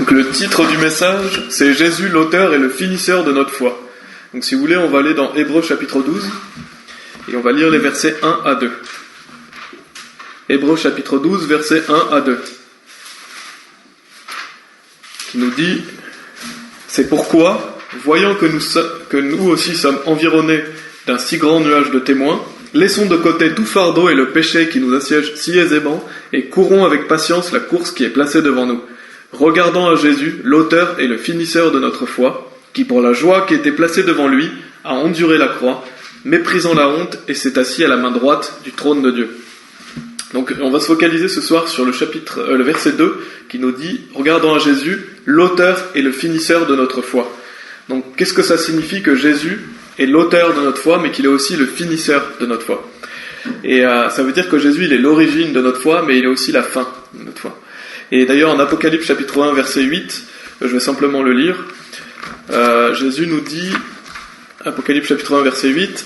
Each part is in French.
Donc le titre du message, c'est Jésus, l'auteur et le finisseur de notre foi. Donc si vous voulez, on va aller dans Hébreux chapitre 12 et on va lire les versets 1 à 2. Hébreux chapitre 12, versets 1 à 2. Qui nous dit, c'est pourquoi, voyant que nous aussi sommes environnés d'un si grand nuage de témoins, laissons de côté tout fardeau et le péché qui nous assiège si aisément et courons avec patience la course qui est placée devant nous. Regardant à Jésus, l'auteur et le finisseur de notre foi, qui pour la joie qui était placée devant lui, a enduré la croix, méprisant la honte et s'est assis à la main droite du trône de Dieu. Donc on va se focaliser ce soir sur le verset 2 qui nous dit « Regardant à Jésus, l'auteur et le finisseur de notre foi ». Donc qu'est-ce que ça signifie que Jésus est l'auteur de notre foi, mais qu'il est aussi le finisseur de notre foi? Et ça veut dire que Jésus, il est l'origine de notre foi, mais il est aussi la fin de notre foi. Et d'ailleurs, en Apocalypse chapitre 1, verset 8, je vais simplement le lire, Jésus nous dit, Apocalypse chapitre 1, verset 8,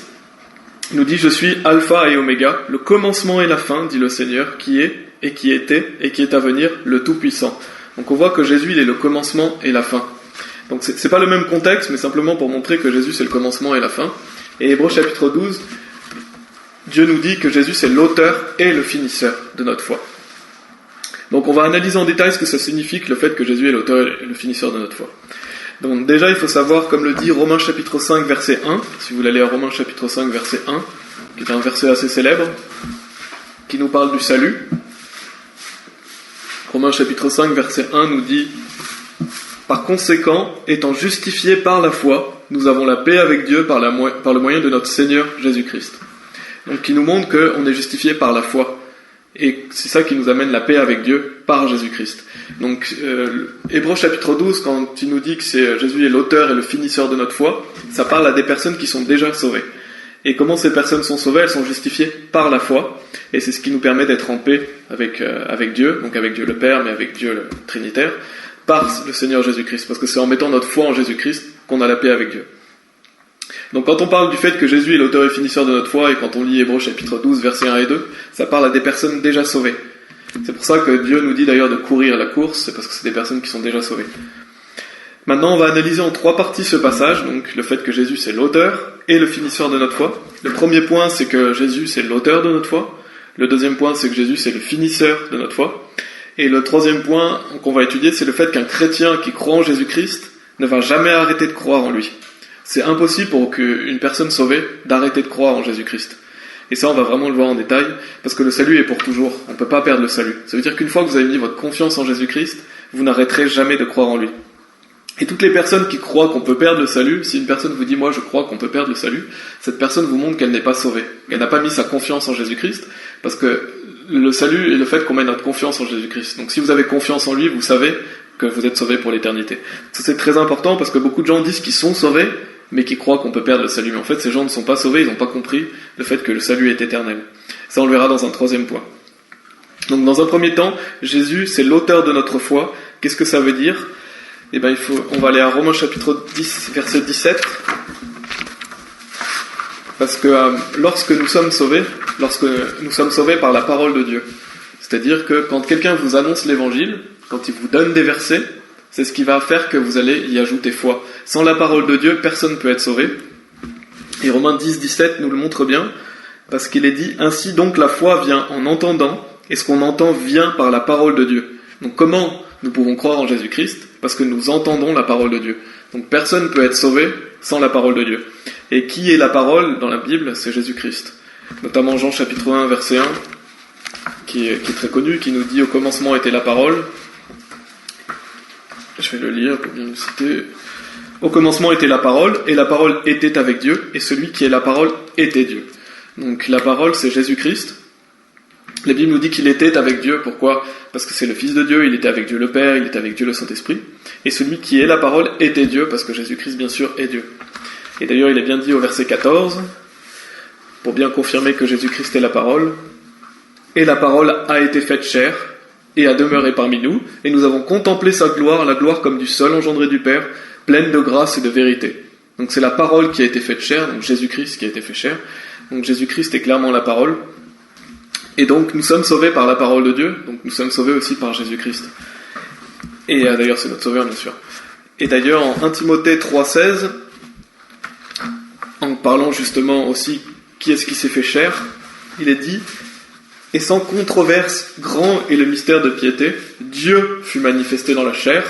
il nous dit « Je suis Alpha et Oméga, le commencement et la fin, dit le Seigneur, qui est, et qui était, et qui est à venir, le Tout-Puissant. » Donc on voit que Jésus, il est le commencement et la fin. Donc c'est pas le même contexte, mais simplement pour montrer que Jésus, c'est le commencement et la fin. Et Hébreux chapitre 12, Dieu nous dit que Jésus, c'est l'auteur et le finisseur de notre foi. Donc on va analyser en détail ce que ça signifie que le fait que Jésus est l'auteur et le finisseur de notre foi. Donc déjà il faut savoir, comme le dit Romains chapitre 5 verset 1, si vous allez à Romains chapitre 5 verset 1, qui est un verset assez célèbre, qui nous parle du salut. Romains chapitre 5 verset 1 nous dit « Par conséquent, étant justifiés par la foi, nous avons la paix avec Dieu par le moyen de notre Seigneur Jésus-Christ. » Donc qui nous montre qu'on est justifié par la foi. Et c'est ça qui nous amène la paix avec Dieu par Jésus-Christ. Donc, Hébreux chapitre 12, quand il nous dit que Jésus est l'auteur et le finisseur de notre foi, ça parle à des personnes qui sont déjà sauvées. Et comment ces personnes sont sauvées? Elles sont justifiées par la foi. Et c'est ce qui nous permet d'être en paix avec Dieu, donc avec Dieu le Père, mais avec Dieu le Trinitaire, par le Seigneur Jésus-Christ. Parce que c'est en mettant notre foi en Jésus-Christ qu'on a la paix avec Dieu. Donc quand on parle du fait que Jésus est l'auteur et finisseur de notre foi, et quand on lit Hébreux chapitre 12, versets 1 et 2, ça parle à des personnes déjà sauvées. C'est pour ça que Dieu nous dit d'ailleurs de courir la course, c'est parce que c'est des personnes qui sont déjà sauvées. Maintenant, on va analyser en 3 parties ce passage, donc le fait que Jésus c'est l'auteur et le finisseur de notre foi. Le premier point, c'est que Jésus c'est l'auteur de notre foi. Le deuxième point, c'est que Jésus c'est le finisseur de notre foi. Et le troisième point qu'on va étudier, c'est le fait qu'un chrétien qui croit en Jésus-Christ ne va jamais arrêter de croire en lui. C'est impossible pour une personne sauvée d'arrêter de croire en Jésus-Christ. Et ça, on va vraiment le voir en détail, parce que le salut est pour toujours. On ne peut pas perdre le salut. Ça veut dire qu'une fois que vous avez mis votre confiance en Jésus-Christ, vous n'arrêterez jamais de croire en lui. Et toutes les personnes qui croient qu'on peut perdre le salut, si une personne vous dit « moi je crois qu'on peut perdre le salut », cette personne vous montre qu'elle n'est pas sauvée. Elle n'a pas mis sa confiance en Jésus-Christ, parce que le salut est le fait qu'on met notre confiance en Jésus-Christ. Donc si vous avez confiance en lui, vous savez que vous êtes sauvé pour l'éternité. Ça c'est très important, parce que beaucoup de gens disent qu'ils sont sauvés, mais qui croient qu'on peut perdre le salut. Mais en fait, ces gens ne sont pas sauvés, ils n'ont pas compris le fait que le salut est éternel. Ça, on le verra dans un troisième point. Donc, dans un premier temps, Jésus, c'est l'auteur de notre foi. Qu'est-ce que ça veut dire? Eh ben, on va aller à Romains chapitre 10, verset 17. Parce que lorsque nous sommes sauvés par la parole de Dieu. C'est-à-dire que quand quelqu'un vous annonce l'évangile, quand il vous donne des versets, c'est ce qui va faire que vous allez y ajouter foi. Sans la parole de Dieu, personne ne peut être sauvé. Et Romains 10, 17 nous le montre bien, parce qu'il est dit « Ainsi donc la foi vient en entendant, et ce qu'on entend vient par la parole de Dieu. » Donc comment nous pouvons croire en Jésus-Christ? Parce que nous entendons la parole de Dieu. Donc personne ne peut être sauvé sans la parole de Dieu. Et qui est la parole dans la Bible? C'est Jésus-Christ. Notamment Jean chapitre 1, verset 1, qui est très connu, qui nous dit « Au commencement était la parole ». Je vais le lire pour bien le citer. Au commencement était la parole, et la parole était avec Dieu, et celui qui est la parole était Dieu. Donc la parole, c'est Jésus-Christ. La Bible nous dit qu'il était avec Dieu. Pourquoi? Parce que c'est le Fils de Dieu, il était avec Dieu le Père, il était avec Dieu le Saint-Esprit. Et celui qui est la parole était Dieu, parce que Jésus-Christ, bien sûr, est Dieu. Et d'ailleurs, il est bien dit au verset 14, pour bien confirmer que Jésus-Christ est la parole. Et la parole a été faite chair, et a demeuré parmi nous, et nous avons contemplé sa gloire, la gloire comme du seul engendré du Père, pleine de grâce et de vérité. Donc c'est la parole qui a été faite chair, donc Jésus-Christ qui a été fait chair. Donc Jésus-Christ est clairement la parole. Et donc nous sommes sauvés par la parole de Dieu, donc nous sommes sauvés aussi par Jésus-Christ. Et d'ailleurs, c'est notre Sauveur, bien sûr. Et d'ailleurs, en 1 Timothée 3,16, en parlant justement aussi qui est-ce qui s'est fait chair, il est dit « Et sans controverse, grand est le mystère de piété, Dieu fut manifesté dans la chair,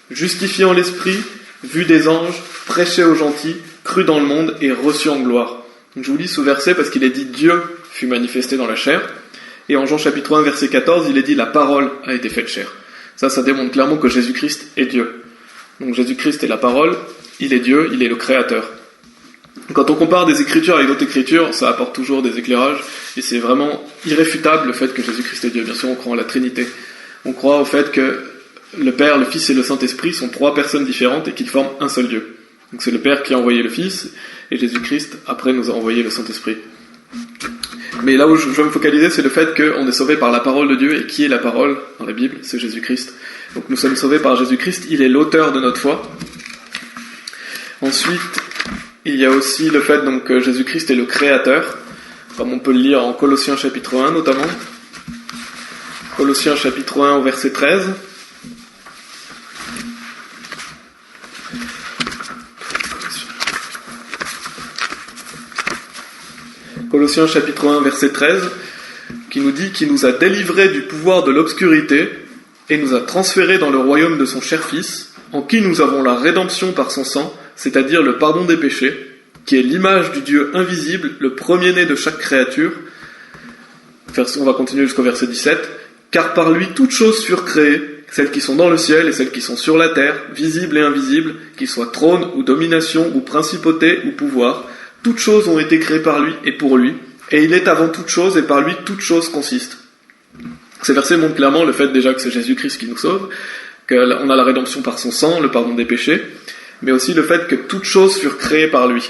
justifiant l'esprit, vu des anges, prêché aux gentils, cru dans le monde et reçu en gloire. » Donc, je vous lis ce verset parce qu'il est dit « Dieu fut manifesté dans la chair ». Et en Jean chapitre 1, verset 14, il est dit « La parole a été faite chair ». Ça démontre clairement que Jésus-Christ est Dieu. Donc Jésus-Christ est la parole, il est Dieu, il est le Créateur. Quand on compare des écritures avec d'autres écritures, ça apporte toujours des éclairages, et c'est vraiment irréfutable le fait que Jésus-Christ est Dieu. Bien sûr, on croit en la Trinité. On croit au fait que le Père, le Fils et le Saint-Esprit sont trois personnes différentes et qu'ils forment un seul Dieu. Donc c'est le Père qui a envoyé le Fils, et Jésus-Christ, après, nous a envoyé le Saint-Esprit. Mais là où je veux me focaliser, c'est le fait qu'on est sauvé par la parole de Dieu, et qui est la parole dans la Bible? C'est Jésus-Christ. Donc nous sommes sauvés par Jésus-Christ, il est l'auteur de notre foi. Ensuite, il y a aussi le fait donc, que Jésus-Christ est le Créateur, comme on peut le lire en Colossiens chapitre 1 notamment. Colossiens chapitre 1 au verset 13. Colossiens chapitre 1 verset 13, qui nous dit qu'il nous a délivrés du pouvoir de l'obscurité et nous a transférés dans le royaume de son cher Fils, en qui nous avons la rédemption par son sang, c'est-à-dire le pardon des péchés, qui est l'image du Dieu invisible, le premier-né de chaque créature. On va continuer jusqu'au verset 17. Car par lui toutes choses furent créées, celles qui sont dans le ciel et celles qui sont sur la terre, visibles et invisibles, qu'ils soient trônes ou dominations ou principautés ou pouvoirs. Toutes choses ont été créées par lui et pour lui, et il est avant toutes choses et par lui toutes choses consistent. Ces versets montrent clairement le fait déjà que c'est Jésus-Christ qui nous sauve, qu'on a la rédemption par son sang, le pardon des péchés, mais aussi le fait que toutes choses furent créées par lui.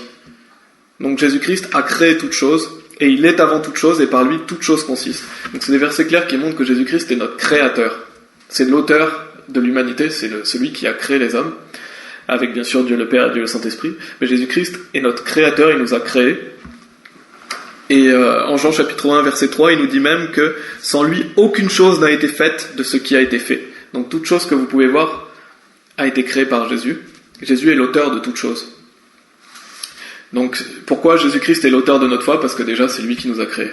Donc Jésus-Christ a créé toutes choses, et il est avant toutes choses, et par lui toutes choses consistent. Donc c'est des versets clairs qui montrent que Jésus-Christ est notre créateur. C'est l'auteur de l'humanité, c'est celui qui a créé les hommes, avec bien sûr Dieu le Père et Dieu le Saint-Esprit, mais Jésus-Christ est notre créateur, il nous a créés. Et en Jean chapitre 1 verset 3, il nous dit même que sans lui, aucune chose n'a été faite de ce qui a été fait. Donc toute chose que vous pouvez voir a été créée par Jésus. Jésus est l'auteur de toutes choses. Donc pourquoi Jésus-Christ est l'auteur de notre foi? Parce que déjà c'est lui qui nous a créés.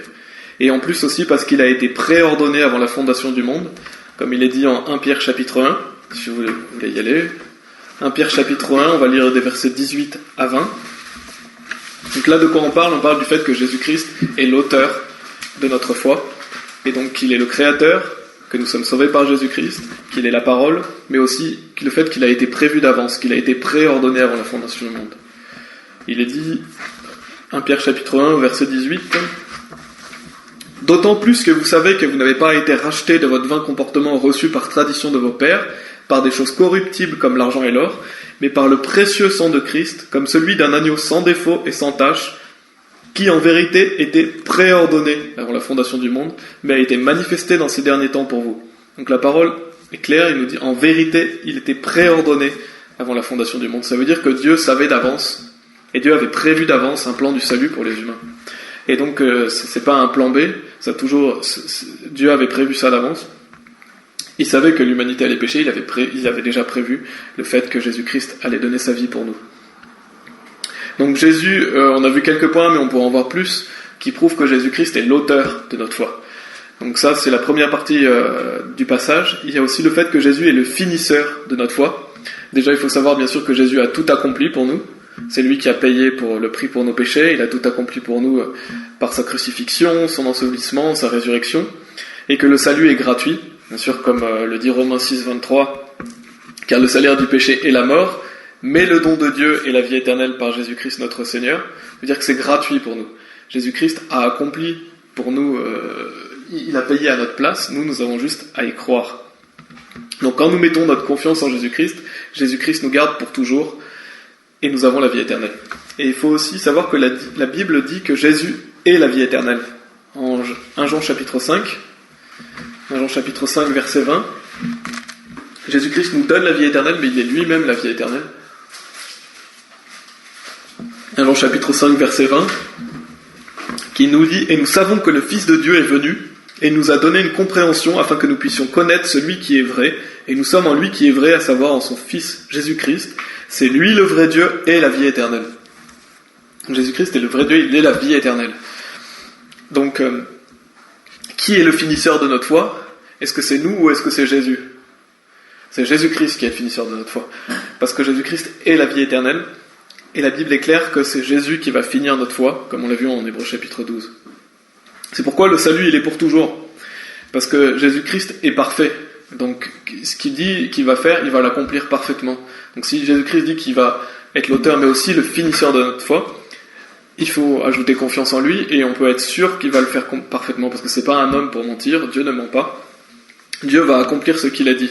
Et en plus aussi parce qu'il a été préordonné avant la fondation du monde, comme il est dit en 1 Pierre chapitre 1, si vous voulez y aller. 1 Pierre chapitre 1, on va lire des versets 18 à 20. Donc là, de quoi on parle? On parle du fait que Jésus-Christ est l'auteur de notre foi, et donc qu'il est le Créateur, que nous sommes sauvés par Jésus-Christ, qu'il est la parole, mais aussi le fait qu'il a été prévu d'avance, qu'il a été préordonné avant la fondation du monde. Il est dit, 1 Pierre chapitre 1, verset 18, « D'autant plus que vous savez que vous n'avez pas été rachetés de votre vain comportement reçu par tradition de vos pères, par des choses corruptibles comme l'argent et l'or, mais par le précieux sang de Christ, comme celui d'un agneau sans défaut et sans tache, qui en vérité était préordonné avant la fondation du monde, mais a été manifesté dans ces derniers temps pour vous. » Donc la parole est claire, il nous dit en vérité, il était préordonné avant la fondation du monde. Ça veut dire que Dieu savait d'avance, et Dieu avait prévu d'avance un plan du salut pour les humains. Et donc c'est pas un plan B, Dieu avait prévu ça d'avance. Il savait que l'humanité allait pécher, il avait déjà prévu le fait que Jésus-Christ allait donner sa vie pour nous. Donc Jésus, on a vu quelques points, mais on pourra en voir plus, qui prouvent que Jésus-Christ est l'auteur de notre foi. Donc ça, c'est la première partie du passage. Il y a aussi le fait que Jésus est le finisseur de notre foi. Déjà, il faut savoir bien sûr que Jésus a tout accompli pour nous. C'est lui qui a payé pour le prix pour nos péchés. Il a tout accompli pour nous par sa crucifixion, son ensevelissement, sa résurrection. Et que le salut est gratuit. Bien sûr, comme le dit Romains 6, 23, « Car le salaire du péché est la mort, mais le don de Dieu est la vie éternelle par Jésus-Christ notre Seigneur. » Ça veut dire que c'est gratuit pour nous. Jésus-Christ a accompli pour nous, il a payé à notre place, nous avons juste à y croire. Donc quand nous mettons notre confiance en Jésus-Christ, Jésus-Christ nous garde pour toujours, et nous avons la vie éternelle. Et il faut aussi savoir que la Bible dit que Jésus est la vie éternelle. En 1 Jean chapitre 5, 1 Jean chapitre 5, verset 20, Jésus-Christ nous donne la vie éternelle, mais il est lui-même la vie éternelle. 1 Jean chapitre 5, verset 20, qui nous dit « Et nous savons que le Fils de Dieu est venu, et il nous a donné une compréhension afin que nous puissions connaître celui qui est vrai, et nous sommes en lui qui est vrai, à savoir en son Fils Jésus-Christ. C'est lui le vrai Dieu et la vie éternelle. Jésus-Christ est le vrai Dieu, il est la vie éternelle. Donc, qui est le finisseur de notre foi? Est-ce que c'est nous ou est-ce que c'est Jésus? C'est Jésus-Christ qui est le finisseur de notre foi. Parce que Jésus-Christ est la vie éternelle, et la Bible est claire que c'est Jésus qui va finir notre foi, comme on l'a vu en Hébreux chapitre 12. C'est pourquoi le salut, il est pour toujours. Parce que Jésus-Christ est parfait. Donc, ce qu'il dit qu'il va faire, il va l'accomplir parfaitement. Donc, si Jésus-Christ dit qu'il va être l'auteur, mais aussi le finisseur de notre foi, il faut ajouter confiance en lui, et on peut être sûr qu'il va le faire parfaitement, parce que c'est pas un homme pour mentir, Dieu ne ment pas. Dieu va accomplir ce qu'il a dit.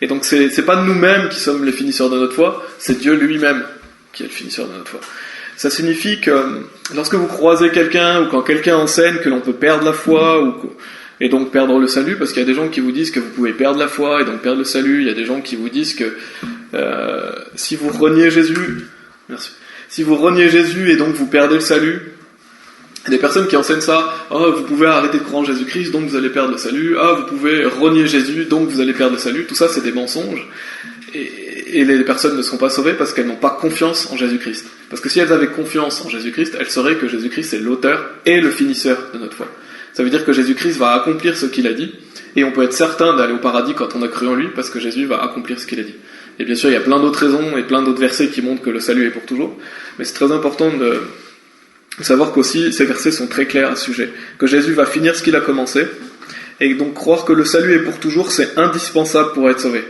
Et donc, c'est pas nous-mêmes qui sommes les finisseurs de notre foi, c'est Dieu lui-même qui est le finisseur de notre foi. Ça signifie que lorsque vous croisez quelqu'un, ou quand quelqu'un enseigne que l'on peut perdre la foi, et donc perdre le salut, parce qu'il y a des gens qui vous disent que vous pouvez perdre la foi, et donc perdre le salut, il y a des gens qui vous disent que si vous reniez Jésus, si vous reniez Jésus et donc vous perdez le salut, il y a des personnes qui enseignent ça, vous pouvez arrêter de croire en Jésus-Christ, donc vous allez perdre le salut, vous pouvez renier Jésus, donc vous allez perdre le salut, tout ça c'est des mensonges. Et les personnes ne seront pas sauvées parce qu'elles n'ont pas confiance en Jésus-Christ. Parce que si elles avaient confiance en Jésus-Christ, elles sauraient que Jésus-Christ est l'auteur et le finisseur de notre foi. Ça veut dire que Jésus-Christ va accomplir ce qu'il a dit, et on peut être certain d'aller au paradis quand on a cru en lui, parce que Jésus va accomplir ce qu'il a dit. Et bien sûr, il y a plein d'autres raisons et plein d'autres versets qui montrent que le salut est pour toujours, mais c'est très important de savoir qu'aussi ces versets sont très clairs à ce sujet, que Jésus va finir ce qu'il a commencé, et donc croire que le salut est pour toujours, c'est indispensable pour être sauvé.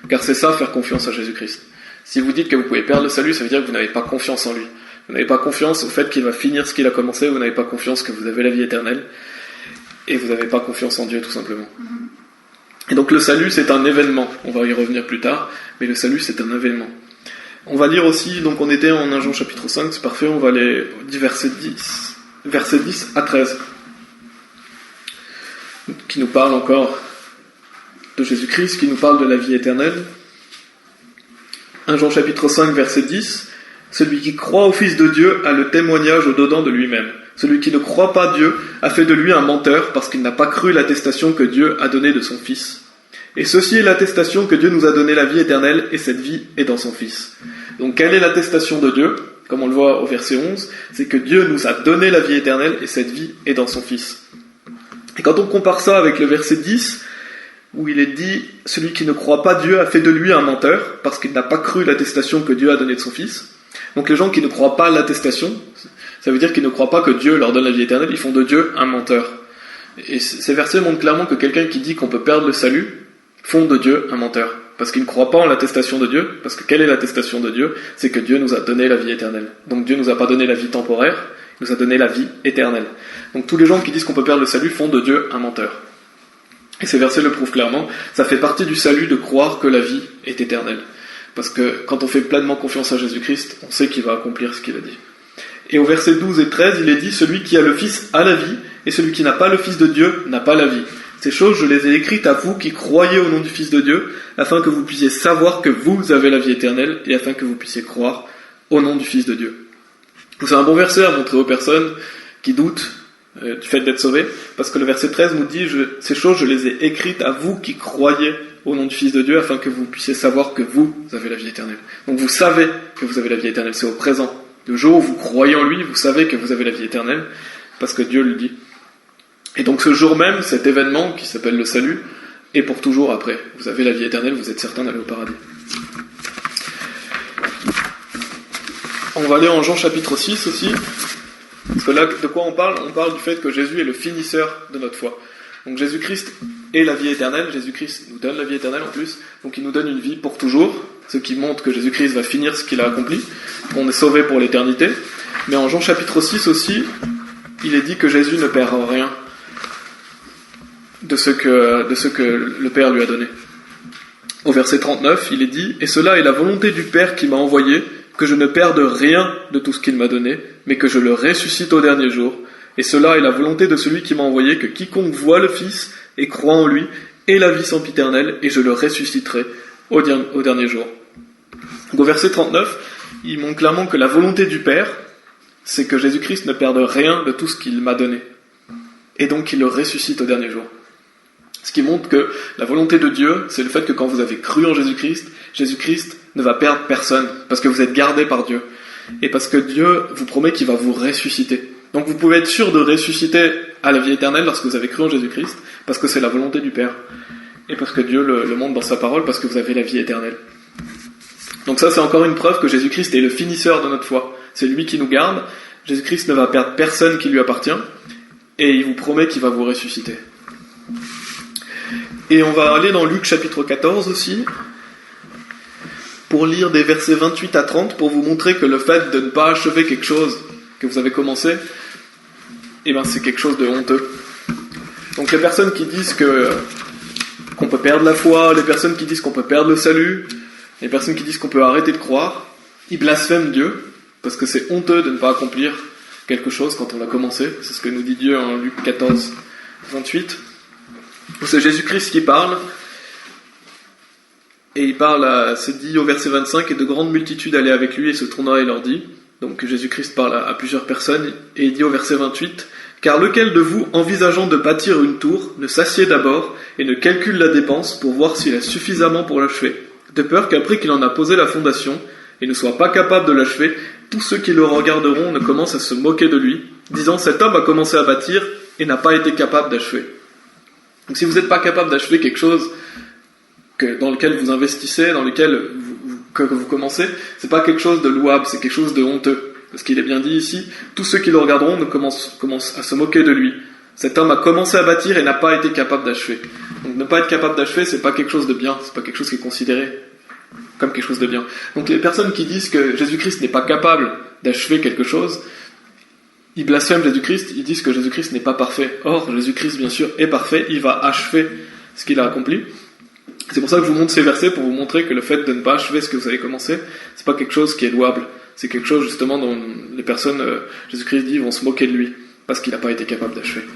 Car c'est ça, faire confiance à Jésus-Christ. Si vous dites que vous pouvez perdre le salut, ça veut dire que vous n'avez pas confiance en lui. Vous n'avez pas confiance au fait qu'il va finir ce qu'il a commencé, vous n'avez pas confiance que vous avez la vie éternelle, et vous n'avez pas confiance en Dieu tout simplement. Et donc le salut c'est un événement, on va y revenir plus tard, mais le salut c'est un événement. On va lire aussi, donc on était en 1 Jean chapitre 5, c'est parfait, on va aller du verset 10 à 13, qui nous parle encore de Jésus-Christ, qui nous parle de la vie éternelle. 1 Jean chapitre 5, verset 10, « Celui qui croit au Fils de Dieu a le témoignage au-dedans de lui-même. Celui qui ne croit pas Dieu a fait de lui un menteur parce qu'il n'a pas cru l'attestation que Dieu a donnée de son Fils. Et ceci est l'attestation que Dieu nous a donné la vie éternelle, et cette vie est dans son Fils. » Donc quelle est l'attestation de Dieu? Comme on le voit au verset 11, c'est que Dieu nous a donné la vie éternelle, et cette vie est dans son Fils. Et quand on compare ça avec le verset 10, où il est dit « Celui qui ne croit pas Dieu a fait de lui un menteur, parce qu'il n'a pas cru l'attestation que Dieu a donnée de son Fils. » Donc les gens qui ne croient pas l'attestation, ça veut dire qu'ils ne croient pas que Dieu leur donne la vie éternelle, ils font de Dieu un menteur. Et ces versets montrent clairement que quelqu'un qui dit qu'on peut perdre le salut, font de Dieu un menteur. Parce qu'il ne croit pas en l'attestation de Dieu, parce que quelle est l'attestation de Dieu? C'est que Dieu nous a donné la vie éternelle. Donc Dieu nous a pas donné la vie temporaire, il nous a donné la vie éternelle. Donc tous les gens qui disent qu'on peut perdre le salut font de Dieu un menteur. Et ces versets le prouvent clairement, ça fait partie du salut de croire que la vie est éternelle. Parce que quand on fait pleinement confiance à Jésus-Christ, on sait qu'il va accomplir ce qu'il a dit. Et au verset 12 et 13, il est dit « Celui qui a le Fils a la vie, et celui qui n'a pas le Fils de Dieu n'a pas la vie. Ces choses, je les ai écrites à vous qui croyez au nom du Fils de Dieu, afin que vous puissiez savoir que vous avez la vie éternelle, et afin que vous puissiez croire au nom du Fils de Dieu. » C'est un bon verset à montrer aux personnes qui doutent du fait d'être sauvés, parce que le verset 13 nous dit « Ces choses, je les ai écrites à vous qui croyez au nom du Fils de Dieu, afin que vous puissiez savoir que vous avez la vie éternelle. » Donc vous savez que vous avez la vie éternelle, c'est au présent. Le jour où vous croyez en lui, vous savez que vous avez la vie éternelle, parce que Dieu le dit. Et donc ce jour même, cet événement qui s'appelle le salut, est pour toujours après. Vous avez la vie éternelle, vous êtes certain d'aller au paradis. On va aller en Jean chapitre 6 aussi, parce que là, de quoi on parle? On parle du fait que Jésus est le finisseur de notre foi. Donc Jésus-Christ est la vie éternelle, Jésus-Christ nous donne la vie éternelle en plus, donc il nous donne une vie pour toujours, ce qui montre que Jésus-Christ va finir ce qu'il a accompli, qu'on est sauvé pour l'éternité. Mais en Jean chapitre 6 aussi, il est dit que Jésus ne perd rien de ce que le Père lui a donné. Au verset 39, il est dit « Et cela est la volonté du Père qui m'a envoyé, que je ne perde rien de tout ce qu'il m'a donné, mais que je le ressuscite au dernier jour. Et cela est la volonté de celui qui m'a envoyé, que quiconque voit le Fils et croit en lui ait la vie sempiternelle, et je le ressusciterai au dernier jour. » Donc au verset 39, il montre clairement que la volonté du Père, c'est que Jésus-Christ ne perde rien de tout ce qu'il m'a donné. et donc il le ressuscite au dernier jour. Ce qui montre que la volonté de Dieu, c'est le fait que quand vous avez cru en Jésus-Christ, Jésus-Christ ne va perdre personne, parce que vous êtes gardés par Dieu. Et parce que Dieu vous promet qu'il va vous ressusciter. Donc vous pouvez être sûr de ressusciter à la vie éternelle lorsque vous avez cru en Jésus-Christ, parce que c'est la volonté du Père. Et parce que Dieu le montre dans sa parole, parce que vous avez la vie éternelle. Donc ça, c'est encore une preuve que Jésus-Christ est le finisseur de notre foi. C'est lui qui nous garde. Jésus-Christ ne va perdre personne qui lui appartient. Et il vous promet qu'il va vous ressusciter. Et on va aller dans Luc chapitre 14 aussi, pour lire des versets 28 à 30, pour vous montrer que le fait de ne pas achever quelque chose que vous avez commencé, eh ben c'est quelque chose de honteux. Donc les personnes qui disent qu'on peut perdre la foi, les personnes qui disent qu'on peut perdre le salut, les personnes qui disent qu'on peut arrêter de croire, ils blasphèment Dieu, parce que c'est honteux de ne pas accomplir quelque chose quand on a commencé. C'est ce que nous dit Dieu en Luc 14, 28. C'est Jésus-Christ qui parle, et il parle, c'est dit au verset 25, « Et de grandes multitudes allaient avec lui, et se tourna et leur dit », donc Jésus-Christ parle à plusieurs personnes, et il dit au verset 28, « Car lequel de vous, envisageant de bâtir une tour, ne s'assied d'abord, et ne calcule la dépense pour voir s'il a suffisamment pour l'achever, de peur qu'après qu'il en a posé la fondation, et ne soit pas capable de l'achever, tous ceux qui le regarderont ne commencent à se moquer de lui, disant, cet homme a commencé à bâtir, et n'a pas été capable d'achever. » Donc si vous n'êtes pas capable d'achever quelque chose dans lequel vous investissez, dans lequel vous commencez, c'est pas quelque chose de louable, c'est quelque chose de honteux. Parce qu'il est bien dit ici, tous ceux qui le regarderont commencent à se moquer de lui. Cet homme a commencé à bâtir et n'a pas été capable d'achever. Donc ne pas être capable d'achever, c'est pas quelque chose de bien, c'est pas quelque chose qui est considéré comme quelque chose de bien. Donc les personnes qui disent que Jésus-Christ n'est pas capable d'achever quelque chose, ils blasphèment Jésus-Christ, ils disent que Jésus-Christ n'est pas parfait. Or, Jésus-Christ, bien sûr, est parfait, il va achever ce qu'il a accompli. C'est pour ça que je vous montre ces versets, pour vous montrer que le fait de ne pas achever ce que vous avez commencé, c'est pas quelque chose qui est louable. C'est quelque chose, justement, dont les personnes, Jésus-Christ dit, vont se moquer de lui, parce qu'il n'a pas été capable d'achever.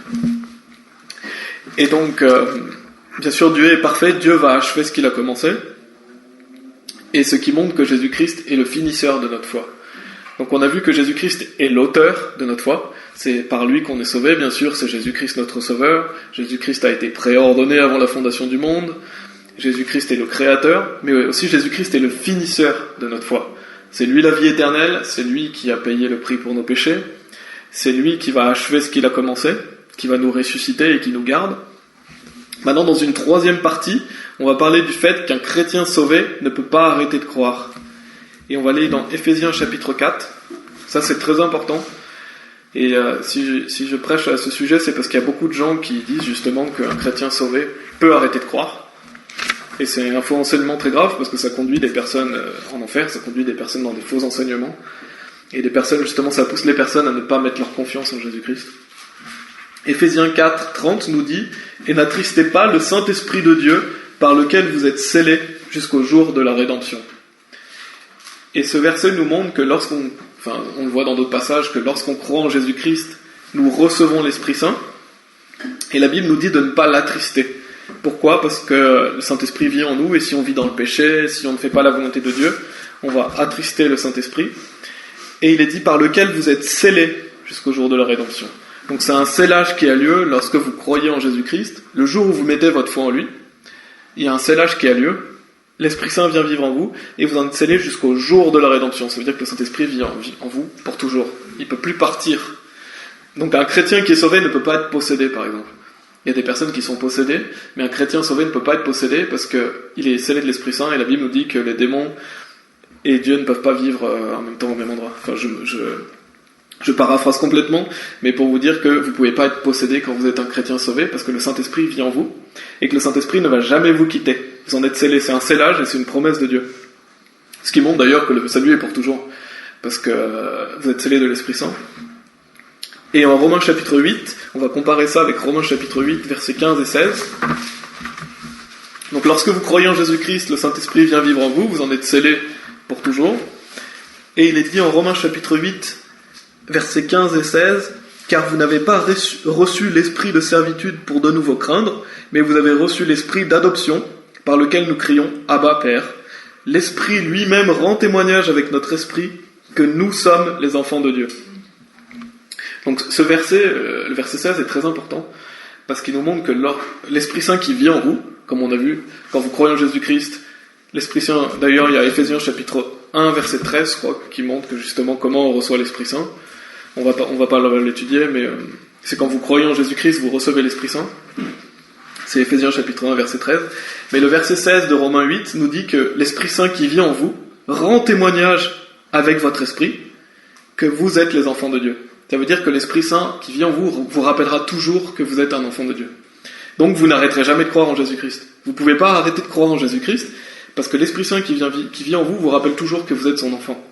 Et donc, bien sûr, Dieu est parfait, Dieu va achever ce qu'il a commencé, et ce qui montre que Jésus-Christ est le finisseur de notre foi. Donc on a vu que Jésus-Christ est l'auteur de notre foi, c'est par lui qu'on est sauvé, bien sûr, c'est Jésus-Christ notre sauveur, Jésus-Christ a été préordonné avant la fondation du monde, Jésus-Christ est le créateur, mais aussi Jésus-Christ est le finisseur de notre foi. C'est lui la vie éternelle, c'est lui qui a payé le prix pour nos péchés, c'est lui qui va achever ce qu'il a commencé, qui va nous ressusciter et qui nous garde. Maintenant, dans une troisième partie, on va parler du fait qu'un chrétien sauvé ne peut pas arrêter de croire. Et on va aller dans Éphésiens chapitre 4. Ça, c'est très important. Et si je prêche à ce sujet, c'est parce qu'il y a beaucoup de gens qui disent justement qu'un chrétien sauvé peut arrêter de croire. Et c'est un faux enseignement très grave parce que ça conduit des personnes en enfer, ça conduit des personnes dans des faux enseignements. Et des personnes, justement, ça pousse les personnes à ne pas mettre leur confiance en Jésus-Christ. Éphésiens 4, 30 nous dit « Et n'attristez pas le Saint-Esprit de Dieu par lequel vous êtes scellés jusqu'au jour de la rédemption. » Et ce verset nous montre que on le voit dans d'autres passages, que lorsqu'on croit en Jésus-Christ, nous recevons l'Esprit Saint. Et la Bible nous dit de ne pas l'attrister. Pourquoi ? Parce que le Saint-Esprit vit en nous, et si on vit dans le péché, si on ne fait pas la volonté de Dieu, on va attrister le Saint-Esprit. Et il est dit par lequel vous êtes scellés jusqu'au jour de la rédemption. Donc c'est un scellage qui a lieu lorsque vous croyez en Jésus-Christ. Le jour où vous mettez votre foi en lui, il y a un scellage qui a lieu. L'Esprit Saint vient vivre en vous, et vous en êtes scellés jusqu'au jour de la rédemption. Ça veut dire que le Saint-Esprit vit en vous pour toujours. Il ne peut plus partir. Donc un chrétien qui est sauvé ne peut pas être possédé, par exemple. Il y a des personnes qui sont possédées, mais un chrétien sauvé ne peut pas être possédé parce qu'il est scellé de l'Esprit Saint, et la Bible nous dit que les démons et Dieu ne peuvent pas vivre en même temps au même endroit. Enfin, je paraphrase complètement, mais pour vous dire que vous ne pouvez pas être possédé quand vous êtes un chrétien sauvé, parce que le Saint-Esprit vit en vous, et que le Saint-Esprit ne va jamais vous quitter. Vous en êtes scellés, c'est un scellage et c'est une promesse de Dieu. Ce qui montre d'ailleurs que le salut est pour toujours, parce que vous êtes scellés de l'Esprit Saint. Et en Romains chapitre 8, on va comparer ça avec Romains chapitre 8, versets 15 et 16. Donc lorsque vous croyez en Jésus-Christ, le Saint-Esprit vient vivre en vous, vous en êtes scellés pour toujours. Et il est dit en Romains chapitre 8, versets 15 et 16, « Car vous n'avez pas reçu l'esprit de servitude pour de nouveau craindre, mais vous avez reçu l'esprit d'adoption, par lequel nous crions « Abba, Père ». L'Esprit lui-même rend témoignage avec notre esprit que nous sommes les enfants de Dieu. » Donc ce verset, le verset 16 est très important, parce qu'il nous montre que l'Esprit Saint qui vit en vous, comme on a vu, quand vous croyez en Jésus-Christ, l'Esprit Saint, d'ailleurs il y a Éphésiens chapitre 1, verset 13, je crois, qui montre que justement comment on reçoit l'Esprit Saint. On va pas l'étudier, mais c'est quand vous croyez en Jésus-Christ, vous recevez l'Esprit Saint. C'est Éphésiens chapitre 1, verset 13. Mais le verset 16 de Romains 8 nous dit que l'Esprit Saint qui vit en vous rend témoignage avec votre esprit que vous êtes les enfants de Dieu. Ça veut dire que l'Esprit Saint qui vit en vous vous rappellera toujours que vous êtes un enfant de Dieu. Donc vous n'arrêterez jamais de croire en Jésus-Christ. Vous ne pouvez pas arrêter de croire en Jésus-Christ, parce que l'Esprit Saint qui vit en vous rappelle toujours que vous êtes son enfant.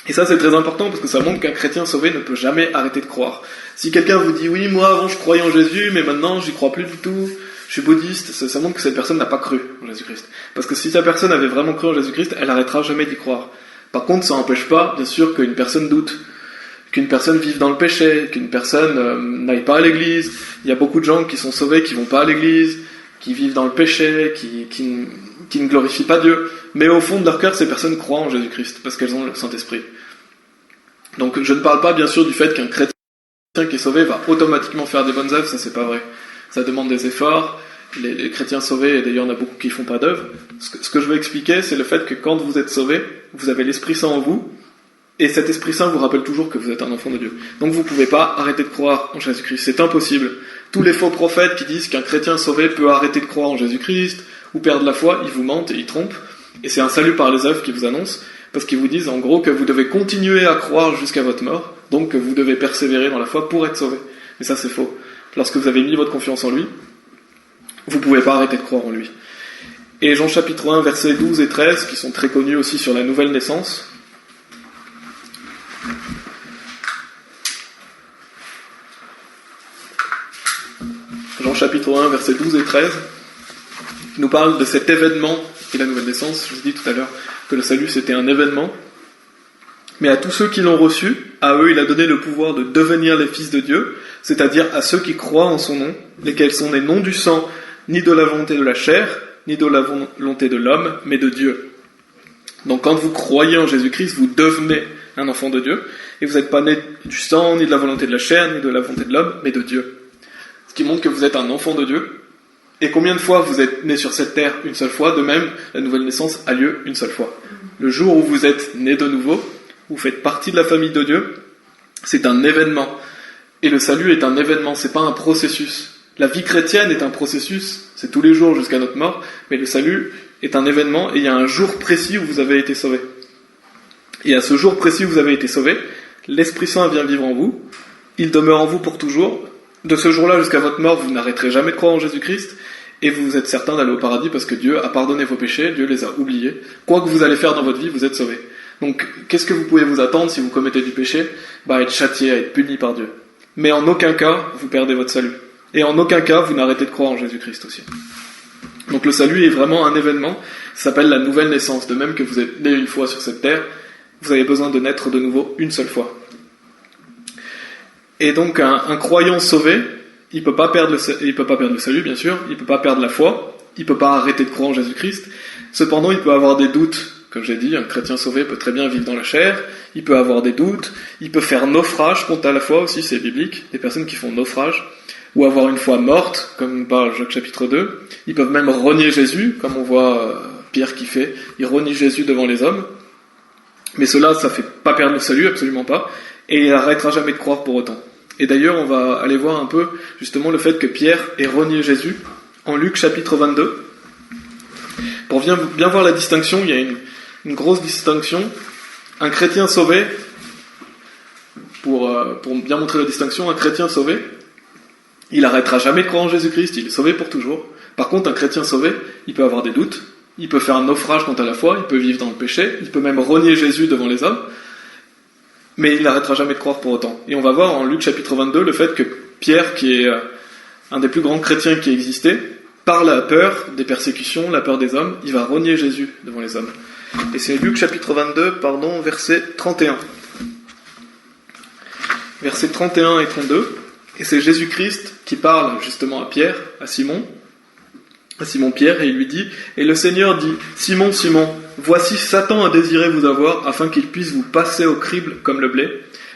Et ça c'est très important, parce que ça montre qu'un chrétien sauvé ne peut jamais arrêter de croire. Si quelqu'un vous dit « Oui, moi avant je croyais en Jésus, mais maintenant j'y crois plus du tout, je suis bouddhiste », ça montre que cette personne n'a pas cru en Jésus-Christ. Parce que si cette personne avait vraiment cru en Jésus-Christ, elle n'arrêtera jamais d'y croire. Par contre, ça n'empêche pas, bien sûr, qu'une personne doute, qu'une personne vive dans le péché, qu'une personne n'aille pas à l'église. Il y a beaucoup de gens qui sont sauvés, qui vont pas à l'église, qui vivent dans le péché, qui ne glorifient pas Dieu. Mais au fond de leur cœur, ces personnes croient en Jésus-Christ, parce qu'elles ont le Saint-Esprit. Donc je ne parle pas bien sûr du fait qu'un chrétien qui est sauvé va automatiquement faire des bonnes œuvres, ça c'est pas vrai. Ça demande des efforts, les chrétiens sauvés, et d'ailleurs il y en a beaucoup qui font pas d'œuvres. Ce que je veux expliquer, c'est le fait que quand vous êtes sauvé, vous avez l'Esprit Saint en vous, et cet Esprit Saint vous rappelle toujours que vous êtes un enfant de Dieu. Donc vous ne pouvez pas arrêter de croire en Jésus-Christ, c'est impossible. Tous les faux prophètes qui disent qu'un chrétien sauvé peut arrêter de croire en Jésus-Christ, ou perdre la foi, ils vous mentent et ils trompent. Et c'est un salut par les œuvres qu'ils vous annoncent, parce qu'ils vous disent en gros que vous devez continuer à croire jusqu'à votre mort, donc que vous devez persévérer dans la foi pour être sauvé. Mais ça c'est faux. Lorsque vous avez mis votre confiance en lui, vous ne pouvez pas arrêter de croire en lui. Et Jean chapitre 1, versets 12 et 13, qui sont très connus aussi sur la nouvelle naissance. Jean chapitre 1, versets 12 et 13, nous parle de cet événement qui est la nouvelle naissance. Je vous ai dit tout à l'heure que le salut c'était un événement. Mais à tous ceux qui l'ont reçu, à eux il a donné le pouvoir de devenir les fils de Dieu, c'est-à-dire à ceux qui croient en son nom, lesquels sont nés non du sang, ni de la volonté de la chair, ni de la volonté de l'homme, mais de Dieu. Donc quand vous croyez en Jésus-Christ, vous devenez un enfant de Dieu, et vous n'êtes pas né du sang, ni de la volonté de la chair, ni de la volonté de l'homme, mais de Dieu. Ce qui montre que vous êtes un enfant de Dieu. Et combien de fois vous êtes né sur cette terre une seule fois, de même, la nouvelle naissance a lieu une seule fois. Le jour où vous êtes né de nouveau, vous faites partie de la famille de Dieu, c'est un événement. Et le salut est un événement, c'est pas un processus. La vie chrétienne est un processus, c'est tous les jours jusqu'à notre mort, mais le salut est un événement et il y a un jour précis où vous avez été sauvé. Et à ce jour précis où vous avez été sauvé, l'Esprit Saint vient vivre en vous, il demeure en vous pour toujours. De ce jour-là jusqu'à votre mort, vous n'arrêterez jamais de croire en Jésus-Christ, et vous êtes certain d'aller au paradis parce que Dieu a pardonné vos péchés, Dieu les a oubliés. Quoi que vous allez faire dans votre vie, vous êtes sauvés. Donc, qu'est-ce que vous pouvez vous attendre si vous commettez du péché ? À être châtié, à être puni par Dieu. Mais en aucun cas, vous perdez votre salut. Et en aucun cas, vous n'arrêtez de croire en Jésus-Christ aussi. Donc le salut est vraiment un événement, ça s'appelle la nouvelle naissance. De même que vous êtes né une fois sur cette terre, vous avez besoin de naître de nouveau une seule fois. Et donc un croyant sauvé, il peut pas perdre le salut, bien sûr, il peut pas perdre la foi, il peut pas arrêter de croire en Jésus-Christ. Cependant, il peut avoir des doutes. Comme j'ai dit, un chrétien sauvé peut très bien vivre dans la chair, il peut avoir des doutes, il peut faire naufrage quant à la foi aussi, c'est biblique, des personnes qui font naufrage, ou avoir une foi morte, comme nous parle Jacques chapitre 2. Ils peuvent même renier Jésus, comme on voit Pierre qui fait, il renie Jésus devant les hommes. Mais cela, ça fait pas perdre le salut, absolument pas, et il n'arrêtera jamais de croire pour autant. Et d'ailleurs, on va aller voir un peu, justement, le fait que Pierre ait renié Jésus, en Luc chapitre 22. Pour bien voir la distinction, il y a une grosse distinction. Un chrétien sauvé, pour bien montrer la distinction, un chrétien sauvé, il n'arrêtera jamais de croire en Jésus-Christ, il est sauvé pour toujours. Par contre, un chrétien sauvé, il peut avoir des doutes, il peut faire un naufrage quant à la foi, il peut vivre dans le péché, il peut même renier Jésus devant les hommes, mais il n'arrêtera jamais de croire pour autant. Et on va voir en Luc chapitre 22 le fait que Pierre, qui est un des plus grands chrétiens qui ait existé, par la peur des persécutions, la peur des hommes, il va renier Jésus devant les hommes. Et c'est Luc chapitre 22, verset 31. Versets 31 et 32. Et c'est Jésus-Christ qui parle justement à Pierre, à Simon-Pierre, et il lui dit, et le Seigneur dit, Simon, Simon, voici Satan a désiré vous avoir, afin qu'il puisse vous passer au crible comme le blé.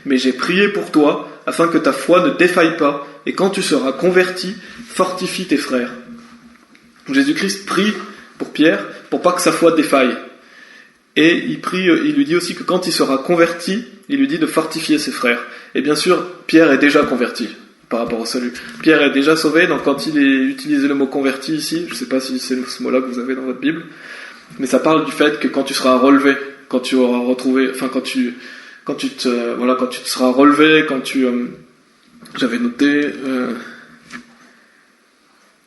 Mais j'ai prié pour toi, afin que ta foi ne défaille pas, et quand tu seras converti, fortifie tes frères. » Donc Jésus-Christ prie pour Pierre, pour pas que sa foi défaille. Et il lui dit aussi que quand il sera converti, il lui dit de fortifier ses frères. Et bien sûr, Pierre est déjà converti par rapport au salut. Pierre est déjà sauvé, donc quand il est utilisé le mot converti ici, je ne sais pas si c'est ce mot-là que vous avez dans votre Bible, mais ça parle du fait que quand tu seras relevé, quand tu auras retrouvé, enfin quand tu te seras relevé, j'avais noté,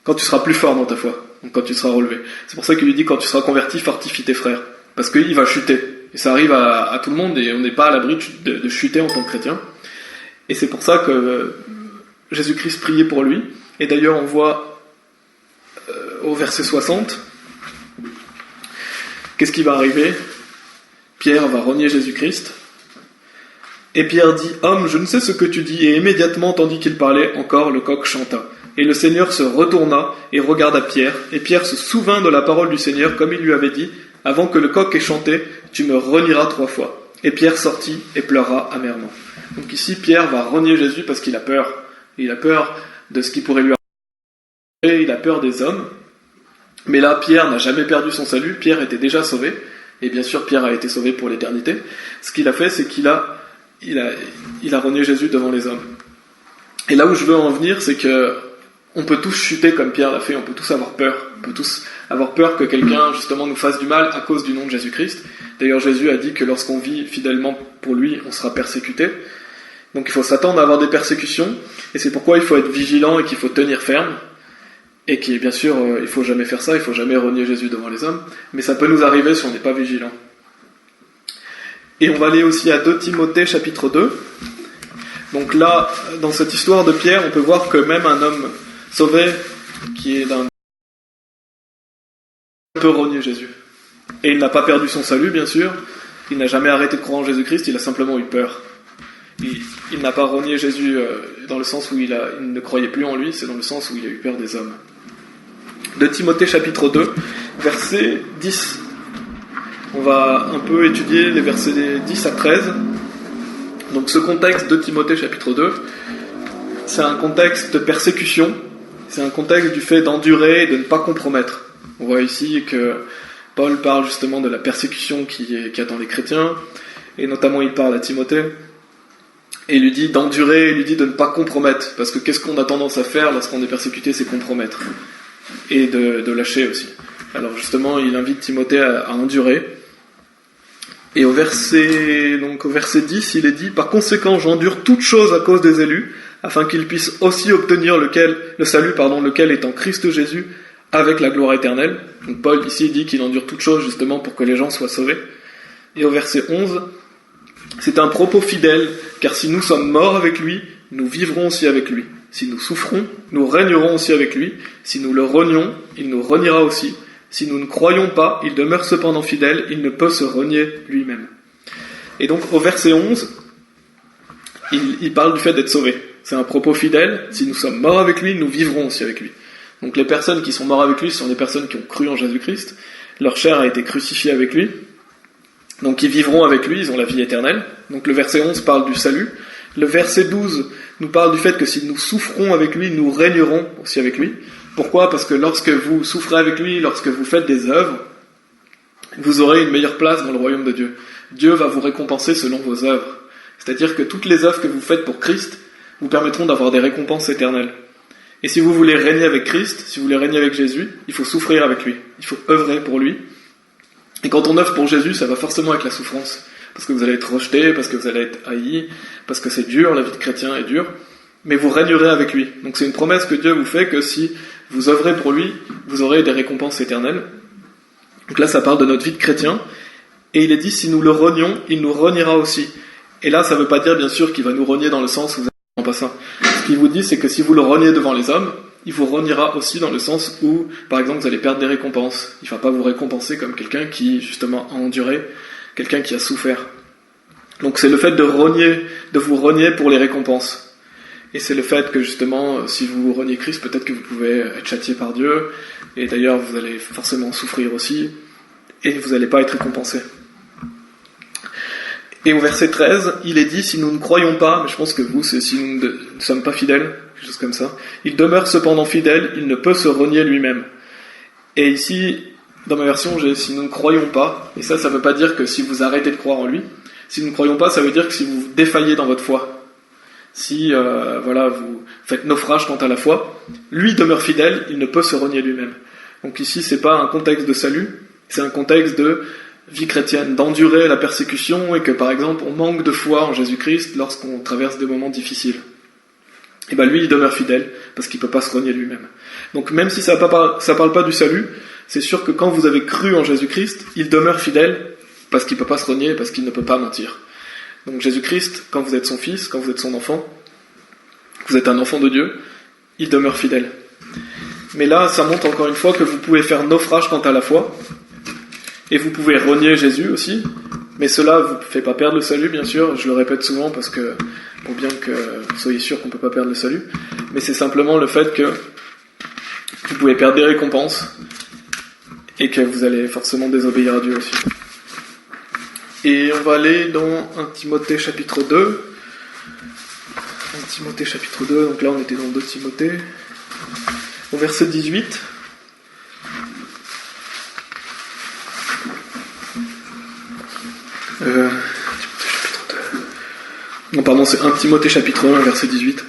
quand tu seras plus fort dans ta foi, donc quand tu seras relevé. C'est pour ça qu'il lui dit quand tu seras converti, fortifie tes frères, parce qu'il va chuter. Et ça arrive à tout le monde et on n'est pas à l'abri de chuter en tant que chrétien. Et c'est pour ça que Jésus-Christ priait pour lui. Et d'ailleurs on voit au verset 60, qu'est-ce qui va arriver ? Pierre va renier Jésus-Christ. Et Pierre dit « Homme, je ne sais ce que tu dis. » Et immédiatement, tandis qu'il parlait encore, le coq chanta. Et le Seigneur se retourna et regarda Pierre. Et Pierre se souvint de la parole du Seigneur, comme il lui avait dit « Avant que le coq ait chanté, tu me renieras 3 fois. » Et Pierre sortit et pleura amèrement. Donc ici, Pierre va renier Jésus parce qu'il a peur. Il a peur de ce qui pourrait lui arriver. Il a peur des hommes. Mais là, Pierre n'a jamais perdu son salut. Pierre était déjà sauvé. Et bien sûr, Pierre a été sauvé pour l'éternité. Ce qu'il a fait, c'est qu'il a renié Jésus devant les hommes. Et là où je veux en venir, c'est que on peut tous chuter comme Pierre l'a fait, on peut tous avoir peur. On peut tous avoir peur que quelqu'un, justement, nous fasse du mal à cause du nom de Jésus-Christ. D'ailleurs, Jésus a dit que lorsqu'on vit fidèlement pour lui, on sera persécuté. Donc il faut s'attendre à avoir des persécutions, et c'est pourquoi il faut être vigilant et qu'il faut tenir ferme. Et qui, bien sûr, il faut jamais faire ça, il faut jamais renier Jésus devant les hommes, mais ça peut nous arriver si on n'est pas vigilant. Et on va aller aussi à 2 Timothée chapitre 2. Donc là, dans cette histoire de Pierre, on peut voir que même un homme sauvé, qui est d'un... peut renier Jésus. Et il n'a pas perdu son salut, bien sûr, il n'a jamais arrêté de croire en Jésus-Christ, il a simplement eu peur. Il n'a pas renié Jésus dans le sens où il ne croyait plus en lui, c'est dans le sens où il a eu peur des hommes. De Timothée chapitre 2, verset 10. On va un peu étudier les versets 10 à 13. Donc ce contexte de Timothée chapitre 2, c'est un contexte de persécution, c'est un contexte du fait d'endurer et de ne pas compromettre. On voit ici que Paul parle justement de la persécution qui attend les chrétiens, et notamment il parle à Timothée, et il lui dit d'endurer, il lui dit de ne pas compromettre, parce que qu'est-ce qu'on a tendance à faire lorsqu'on est persécuté, c'est compromettre, et de lâcher aussi. Alors justement, il invite Timothée à endurer, et au verset 10, il est dit « Par conséquent, j'endure toute chose à cause des élus, afin qu'ils puissent aussi obtenir le salut, lequel est en Christ Jésus, avec la gloire éternelle. » Donc Paul ici dit qu'il endure toute chose justement pour que les gens soient sauvés. Et au verset 11, c'est un propos fidèle, car si nous sommes morts avec lui, nous vivrons aussi avec lui. Si nous souffrons, nous régnerons aussi avec lui. Si nous le renions, il nous reniera aussi. Si nous ne croyons pas, il demeure cependant fidèle, il ne peut se renier lui-même. Et donc au verset 11, il parle du fait d'être sauvé. C'est un propos fidèle, si nous sommes morts avec lui, nous vivrons aussi avec lui. Donc les personnes qui sont mortes avec lui sont des personnes qui ont cru en Jésus-Christ, leur chair a été crucifiée avec lui, donc ils vivront avec lui, ils ont la vie éternelle. Donc le verset 11 parle du salut. Le verset 12 nous parle du fait que si nous souffrons avec lui, nous régnerons aussi avec lui. Pourquoi ? Parce que lorsque vous souffrez avec lui, lorsque vous faites des œuvres, vous aurez une meilleure place dans le royaume de Dieu. Dieu va vous récompenser selon vos œuvres. C'est-à-dire que toutes les œuvres que vous faites pour Christ vous permettront d'avoir des récompenses éternelles. Et si vous voulez régner avec Christ, si vous voulez régner avec Jésus, il faut souffrir avec lui. Il faut œuvrer pour lui. Et quand on œuvre pour Jésus, ça va forcément avec la souffrance. Parce que vous allez être rejeté, parce que vous allez être haï, parce que c'est dur, la vie de chrétien est dure. Mais vous régnerez avec lui. Donc c'est une promesse que Dieu vous fait que si vous œuvrez pour lui, vous aurez des récompenses éternelles. Donc là, ça parle de notre vie de chrétien. Et il est dit, si nous le renions, il nous reniera aussi. Et là, ça ne veut pas dire, bien sûr, qu'il va nous renier dans le sens où vous n'êtes pas ça. Ce qu'il vous dit, c'est que si vous le reniez devant les hommes, il vous reniera aussi dans le sens où, par exemple, vous allez perdre des récompenses. Il ne va pas vous récompenser comme quelqu'un qui, justement, a enduré, quelqu'un qui a souffert. Donc c'est le fait de vous renier pour les récompenses. Et c'est le fait que, justement, si vous reniez Christ, peut-être que vous pouvez être châtié par Dieu, et d'ailleurs, vous allez forcément souffrir aussi, et vous n'allez pas être récompensé. Et au verset 13, il est dit, si nous ne croyons pas, mais je pense que vous, c'est si nous ne sommes pas fidèles, quelque chose comme ça, il demeure cependant fidèle, il ne peut se renier lui-même. Et ici, dans ma version, j'ai si nous ne croyons pas, et ça veut pas dire que si vous arrêtez de croire en lui, si nous ne croyons pas, ça veut dire que si vous défaillez dans votre foi, si vous faites naufrage quant à la foi, lui demeure fidèle, il ne peut se renier lui-même. Donc ici, c'est pas un contexte de salut, c'est un contexte de vie chrétienne, d'endurer la persécution et que par exemple on manque de foi en Jésus-Christ lorsqu'on traverse des moments difficiles. Et lui il demeure fidèle parce qu'il ne peut pas se renier lui-même. Donc même si ça parle pas du salut, c'est sûr que quand vous avez cru en Jésus-Christ, il demeure fidèle parce qu'il ne peut pas se renier, parce qu'il ne peut pas mentir. Donc Jésus-Christ, quand vous êtes son fils, quand vous êtes son enfant, vous êtes un enfant de Dieu, il demeure fidèle. Mais là, ça montre encore une fois que vous pouvez faire naufrage quant à la foi, et vous pouvez renier Jésus aussi, mais cela ne vous fait pas perdre le salut, bien sûr, je le répète souvent pour bien que vous soyez sûr qu'on ne peut pas perdre le salut, mais c'est simplement le fait que vous pouvez perdre des récompenses, et que vous allez forcément désobéir à Dieu aussi. Et on va aller dans 1 Timothée chapitre 2. 1 Timothée chapitre 2, donc là on était dans 2 Timothée. Au verset 18. Non, pardon, c'est 1 Timothée chapitre 1, verset 18.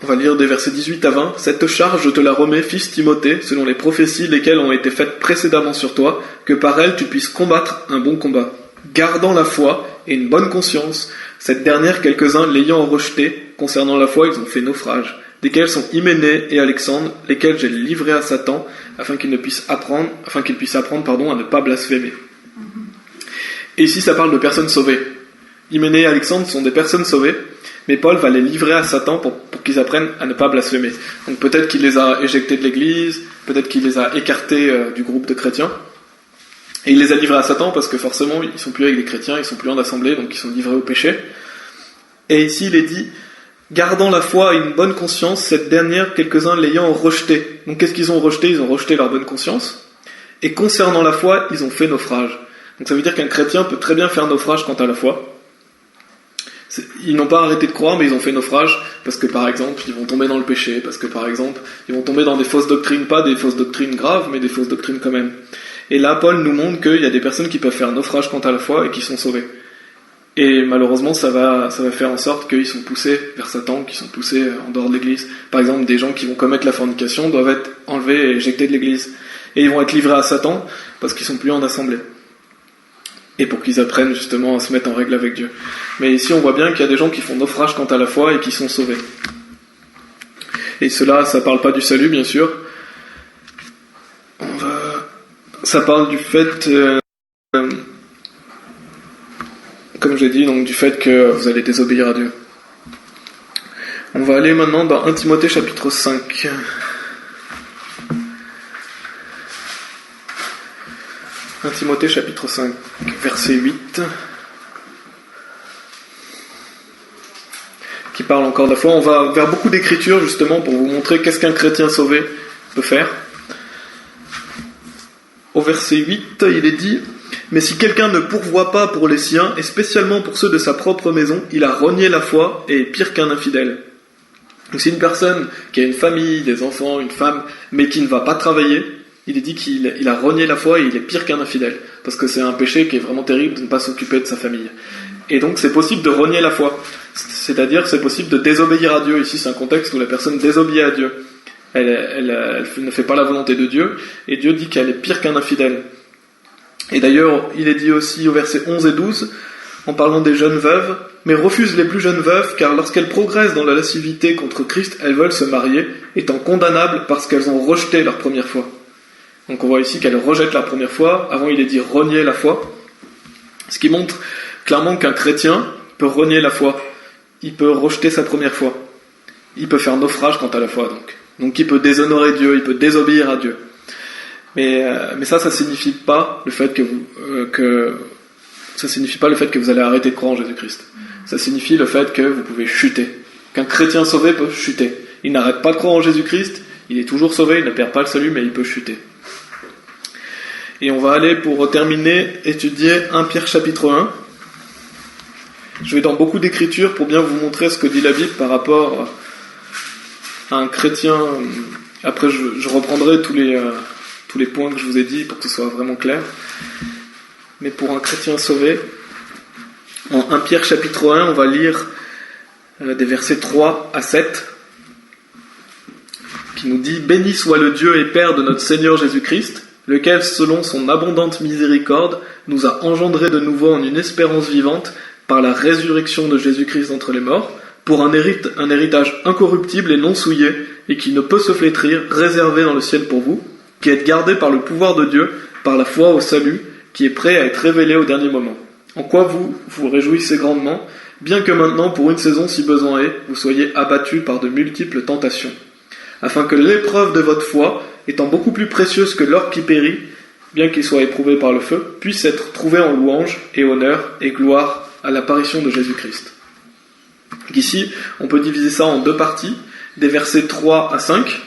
On va lire des versets 18 à 20. « Cette charge, je te la remets, fils Timothée, selon les prophéties lesquelles ont été faites précédemment sur toi, que par elles tu puisses combattre un bon combat. Gardant la foi et une bonne conscience, cette dernière, quelques-uns l'ayant rejetée, concernant la foi, ils ont fait naufrage, desquels sont Hyménée et Alexandre, lesquels j'ai livrés à Satan, afin qu'il puisse apprendre à ne pas blasphémer. » Et ici, ça parle de personnes sauvées. Hyménée et Alexandre sont des personnes sauvées, mais Paul va les livrer à Satan pour qu'ils apprennent à ne pas blasphémer. Donc peut-être qu'il les a éjectés de l'église, peut-être qu'il les a écartés du groupe de chrétiens, et il les a livrés à Satan parce que forcément ils sont plus avec les chrétiens, ils sont plus en assemblée, donc ils sont livrés au péché. Et ici il est dit, gardant la foi et une bonne conscience, cette dernière, quelques-uns l'ayant rejetée. Donc qu'est-ce qu'ils ont rejeté ? Ils ont rejeté leur bonne conscience, et concernant la foi, ils ont fait naufrage. Donc ça veut dire qu'un chrétien peut très bien faire naufrage quant à la foi. Ils n'ont pas arrêté de croire, mais ils ont fait naufrage parce que par exemple ils vont tomber dans le péché, parce que par exemple ils vont tomber dans des fausses doctrines, pas des fausses doctrines graves, mais des fausses doctrines quand même. Et là Paul nous montre qu'il y a des personnes qui peuvent faire naufrage quant à la foi et qui sont sauvées. Et malheureusement ça va faire en sorte qu'ils sont poussés vers Satan, qu'ils sont poussés en dehors de l'église. Par exemple des gens qui vont commettre la fornication doivent être enlevés et éjectés de l'église. Et ils vont être livrés à Satan parce qu'ils sont plus en assemblée. Et pour qu'ils apprennent justement à se mettre en règle avec Dieu. Mais ici on voit bien qu'il y a des gens qui font naufrage quant à la foi et qui sont sauvés. Et cela, ça parle pas du salut bien sûr. Ça parle du fait, comme j'ai dit, donc du fait que vous allez désobéir à Dieu. On va aller maintenant dans 1 Timothée chapitre 5. 1 Timothée chapitre 5, verset 8, qui parle encore de la foi. On va vers beaucoup d'écritures justement pour vous montrer qu'est-ce qu'un chrétien sauvé peut faire. Au verset 8, il est dit « Mais si quelqu'un ne pourvoit pas pour les siens, et spécialement pour ceux de sa propre maison, il a renié la foi et est pire qu'un infidèle. » Donc c'est une personne qui a une famille, des enfants, une femme, mais qui ne va pas travailler. Il est dit qu'il a renié la foi et il est pire qu'un infidèle. Parce que c'est un péché qui est vraiment terrible de ne pas s'occuper de sa famille. Et donc c'est possible de renier la foi. C'est-à-dire c'est possible de désobéir à Dieu. Ici c'est un contexte où la personne désobéit à Dieu. Elle ne fait pas la volonté de Dieu. Et Dieu dit qu'elle est pire qu'un infidèle. Et d'ailleurs il est dit aussi au verset 11 et 12, en parlant des jeunes veuves, « Mais refuse les plus jeunes veuves, car lorsqu'elles progressent dans la lascivité contre Christ, elles veulent se marier, étant condamnables parce qu'elles ont rejeté leur première foi. » Donc on voit ici qu'elle rejette la première foi. Avant il est dit renier la foi. Ce qui montre clairement qu'un chrétien peut renier la foi. Il peut rejeter sa première foi. Il peut faire naufrage quant à la foi donc il peut déshonorer Dieu, il peut désobéir à Dieu. Mais ça signifie pas le fait ça signifie pas le fait que vous allez arrêter de croire en Jésus-Christ. Ça signifie le fait que vous pouvez chuter. Qu'un chrétien sauvé peut chuter. Il n'arrête pas de croire en Jésus-Christ, il est toujours sauvé, il ne perd pas le salut, mais il peut chuter. Et on va aller, pour terminer, étudier 1 Pierre chapitre 1. Je vais dans beaucoup d'écritures pour bien vous montrer ce que dit la Bible par rapport à un chrétien. Après, je reprendrai tous les points que je vous ai dit pour que ce soit vraiment clair. Mais pour un chrétien sauvé, en 1 Pierre chapitre 1, on va lire des versets 3 à 7, qui nous dit « Béni soit le Dieu et Père de notre Seigneur Jésus-Christ, lequel, selon son abondante miséricorde, nous a engendrés de nouveau en une espérance vivante par la résurrection de Jésus-Christ d'entre les morts, pour un héritage incorruptible et non souillé, et qui ne peut se flétrir, réservé dans le ciel pour vous, qui êtes gardés par le pouvoir de Dieu, par la foi au salut, qui est prêt à être révélé au dernier moment. En quoi vous vous réjouissez grandement, bien que maintenant, pour une saison si besoin est, vous soyez abattus par de multiples tentations, afin que l'épreuve de votre foi, étant beaucoup plus précieuse que l'or qui périt, bien qu'il soit éprouvé par le feu, puisse être trouvée en louange et honneur et gloire à l'apparition de Jésus-Christ. Ici, on peut diviser ça en deux parties, des versets 3 à 5,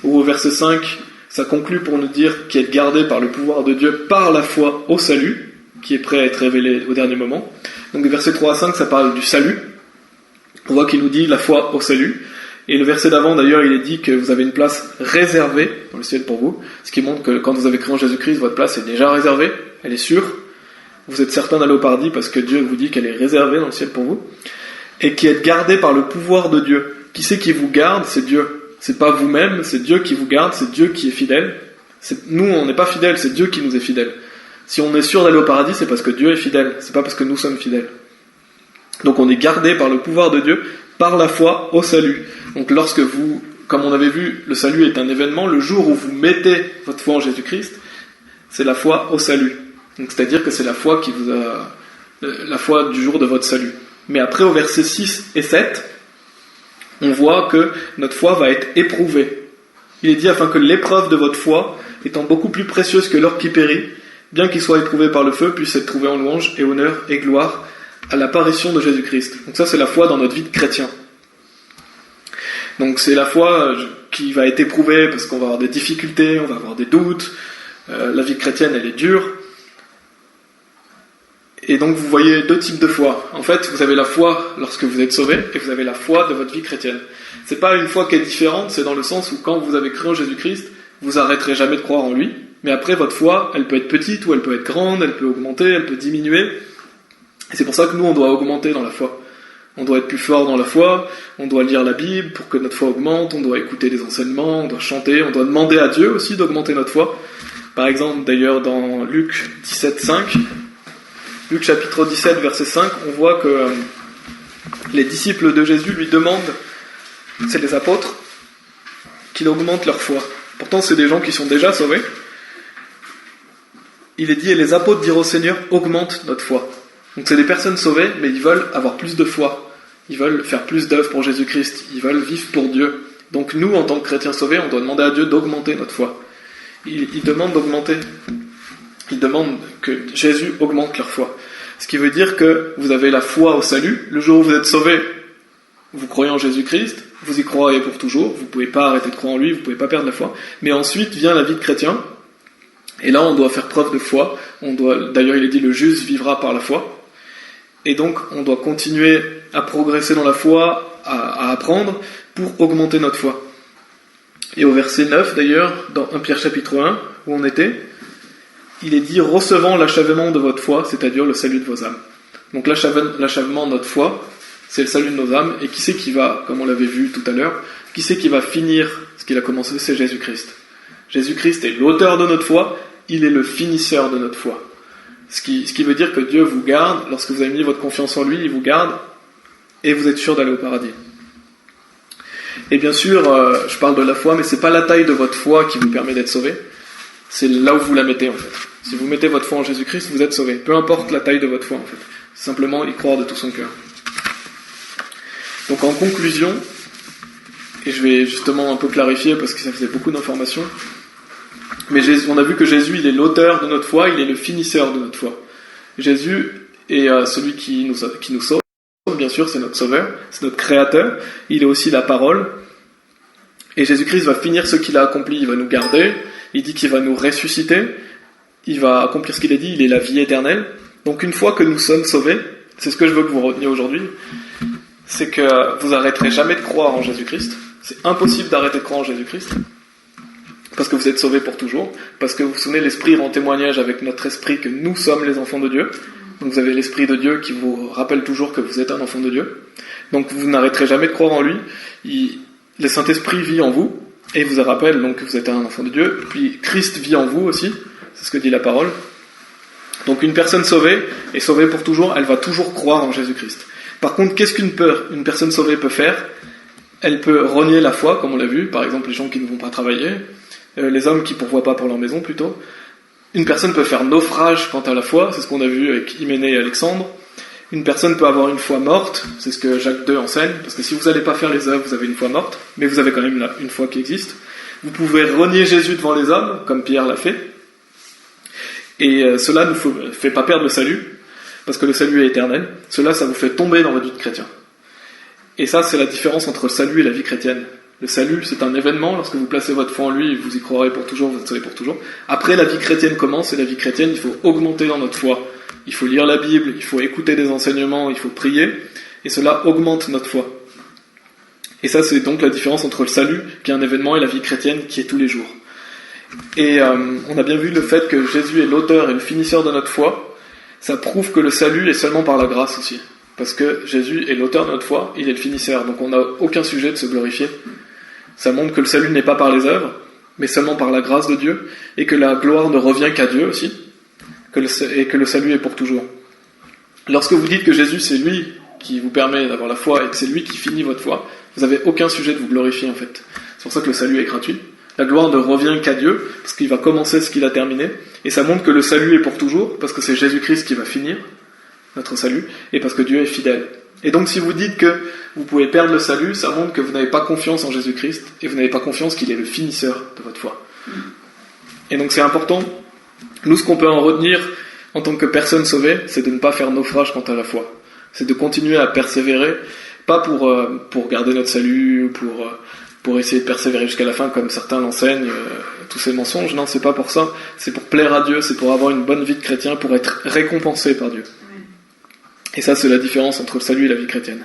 où au verset 5, ça conclut pour nous dire qu'il est gardé par le pouvoir de Dieu par la foi au salut, qui est prêt à être révélé au dernier moment. Donc des versets 3 à 5, ça parle du salut. On voit qu'il nous dit la foi au salut. Et le verset d'avant, d'ailleurs, il est dit que vous avez une place réservée dans le ciel pour vous, ce qui montre que quand vous avez cru en Jésus-Christ, votre place est déjà réservée, elle est sûre. Vous êtes certain d'aller au paradis parce que Dieu vous dit qu'elle est réservée dans le ciel pour vous. Et qui est gardé par le pouvoir de Dieu. Qui c'est qui vous garde? C'est Dieu. C'est pas vous-même, c'est Dieu qui vous garde, c'est Dieu qui est fidèle. Nous, on n'est pas fidèles, c'est Dieu qui nous est fidèle. Si on est sûr d'aller au paradis, c'est parce que Dieu est fidèle, c'est pas parce que nous sommes fidèles. Donc on est gardé par le pouvoir de Dieu, par la foi au salut. Donc lorsque vous, comme on avait vu, le salut est un événement, le jour où vous mettez votre foi en Jésus-Christ, c'est la foi au salut. Donc c'est-à-dire que c'est la foi qui vous a, la foi du jour de votre salut. Mais après, au verset 6 et 7, on voit que notre foi va être éprouvée. Il est dit afin que l'épreuve de votre foi, étant beaucoup plus précieuse que l'or qui périt, bien qu'il soit éprouvé par le feu, puisse être trouvé en louange et honneur et gloire à l'apparition de Jésus-Christ. Donc ça, c'est la foi dans notre vie de chrétien. Donc c'est la foi qui va être éprouvée parce qu'on va avoir des difficultés, on va avoir des doutes, la vie chrétienne, elle est dure. Et donc vous voyez deux types de foi. En fait, vous avez la foi lorsque vous êtes sauvé, et vous avez la foi de votre vie chrétienne. C'est pas une foi qui est différente, c'est dans le sens où quand vous avez cru en Jésus-Christ, vous arrêterez jamais de croire en lui, mais après votre foi, elle peut être petite ou elle peut être grande, elle peut augmenter, elle peut diminuer. Et c'est pour ça que nous, on doit augmenter dans la foi. On doit être plus fort dans la foi, on doit lire la Bible pour que notre foi augmente, on doit écouter des enseignements, on doit chanter, on doit demander à Dieu aussi d'augmenter notre foi. Par exemple, d'ailleurs, dans Luc 17:5, Luc chapitre 17, verset 5, on voit que les disciples de Jésus lui demandent, c'est les apôtres, qu'il augmente leur foi. Pourtant, c'est des gens qui sont déjà sauvés. Il est dit, et les apôtres dirent au Seigneur, augmente notre foi. Donc c'est des personnes sauvées, mais ils veulent avoir plus de foi. Ils veulent faire plus d'œuvres pour Jésus-Christ. Ils veulent vivre pour Dieu. Donc nous, en tant que chrétiens sauvés, on doit demander à Dieu d'augmenter notre foi. Il demande d'augmenter. Il demande que Jésus augmente leur foi. Ce qui veut dire que vous avez la foi au salut. Le jour où vous êtes sauvés, vous croyez en Jésus-Christ, vous y croyez pour toujours. Vous ne pouvez pas arrêter de croire en lui, vous ne pouvez pas perdre la foi. Mais ensuite vient la vie de chrétien. Et là, on doit faire preuve de foi. D'ailleurs, il est dit, le juste vivra par la foi. Et donc, on doit continuer à progresser dans la foi, à apprendre, pour augmenter notre foi. Et au verset 9, d'ailleurs, dans 1 Pierre chapitre 1, où on était, il est dit, recevant l'achèvement de votre foi, c'est-à-dire le salut de vos âmes. Donc l'achèvement de notre foi, c'est le salut de nos âmes. Et qui c'est qui va, comme on l'avait vu tout à l'heure, qui c'est qui va finir ce qu'il a commencé? C'est Jésus-Christ. Jésus-Christ est l'auteur de notre foi, il est le finisseur de notre foi. Ce qui veut dire que Dieu vous garde, lorsque vous avez mis votre confiance en lui, il vous garde, et vous êtes sûr d'aller au paradis. Et bien sûr, je parle de la foi, mais c'est pas la taille de votre foi qui vous permet d'être sauvé, c'est là où vous la mettez en fait. Si vous mettez votre foi en Jésus-Christ, vous êtes sauvé. Peu importe la taille de votre foi en fait. Simplement y croire de tout son cœur. Donc en conclusion, et je vais justement un peu clarifier parce que ça faisait beaucoup d'informations, mais on a vu que Jésus, il est l'auteur de notre foi, il est le finisseur de notre foi. Jésus est celui qui nous sauve, bien sûr, c'est notre sauveur, c'est notre créateur, il est aussi la parole, et Jésus-Christ va finir ce qu'il a accompli, il va nous garder, il dit qu'il va nous ressusciter, il va accomplir ce qu'il a dit, il est la vie éternelle. Donc une fois que nous sommes sauvés, c'est ce que je veux que vous reteniez aujourd'hui, c'est que vous n'arrêterez jamais de croire en Jésus-Christ. C'est impossible d'arrêter de croire en Jésus-Christ, parce que vous êtes sauvés pour toujours, parce que vous vous souvenez, l'Esprit rend témoignage avec notre esprit que nous sommes les enfants de Dieu. Donc vous avez l'Esprit de Dieu qui vous rappelle toujours que vous êtes un enfant de Dieu. Donc vous n'arrêterez jamais de croire en lui. Le Saint-Esprit vit en vous, et il vous rappelle donc que vous êtes un enfant de Dieu. Puis Christ vit en vous aussi, c'est ce que dit la parole. Donc une personne sauvée est sauvée pour toujours, elle va toujours croire en Jésus-Christ. Par contre, qu'est-ce qu'une personne sauvée peut faire? Elle peut renier la foi, comme on l'a vu, par exemple les gens qui ne vont pas travailler, les hommes qui ne pourvoient pas pour leur maison plutôt. Une personne peut faire naufrage quant à la foi, c'est ce qu'on a vu avec Hyménée et Alexandre. Une personne peut avoir une foi morte, c'est ce que Jacques II enseigne, parce que si vous n'allez pas faire les œuvres, vous avez une foi morte, mais vous avez quand même une foi qui existe. Vous pouvez renier Jésus devant les hommes, comme Pierre l'a fait, et cela ne vous fait pas perdre le salut, parce que le salut est éternel. Cela, ça vous fait tomber dans votre vie de chrétien. Et ça, c'est la différence entre le salut et la vie chrétienne. Le salut, c'est un événement, lorsque vous placez votre foi en lui, vous y croirez pour toujours, vous êtes sauvés pour toujours. Après, la vie chrétienne commence, et la vie chrétienne, il faut augmenter dans notre foi. Il faut lire la Bible, il faut écouter des enseignements, il faut prier, et cela augmente notre foi. Et ça, c'est donc la différence entre le salut, qui est un événement, et la vie chrétienne, qui est tous les jours. Et on a bien vu le fait que Jésus est l'auteur et le finisseur de notre foi. Ça prouve que le salut est seulement par la grâce aussi. Parce que Jésus est l'auteur de notre foi, il est le finisseur. Donc on n'a aucun sujet de se glorifier. Ça montre que le salut n'est pas par les œuvres, mais seulement par la grâce de Dieu, et que la gloire ne revient qu'à Dieu aussi, et que le salut est pour toujours. Lorsque vous dites que Jésus c'est lui qui vous permet d'avoir la foi et que c'est lui qui finit votre foi, vous n'avez aucun sujet de vous glorifier en fait. C'est pour ça que le salut est gratuit. La gloire ne revient qu'à Dieu, parce qu'il va commencer ce qu'il a terminé, et ça montre que le salut est pour toujours, parce que c'est Jésus-Christ qui va finir notre salut, et parce que Dieu est fidèle. Et donc si vous dites que vous pouvez perdre le salut, ça montre que vous n'avez pas confiance en Jésus-Christ, et vous n'avez pas confiance qu'il est le finisseur de votre foi. Et donc c'est important. Nous, ce qu'on peut en retenir en tant que personne sauvée, c'est de ne pas faire naufrage quant à la foi. C'est de continuer à persévérer, pas pour garder notre salut, ou pour essayer de persévérer jusqu'à la fin, comme certains l'enseignent, tous ces mensonges. Non, c'est pas pour ça. C'est pour plaire à Dieu, c'est pour avoir une bonne vie de chrétien, pour être récompensé par Dieu. Et ça, c'est la différence entre le salut et la vie chrétienne.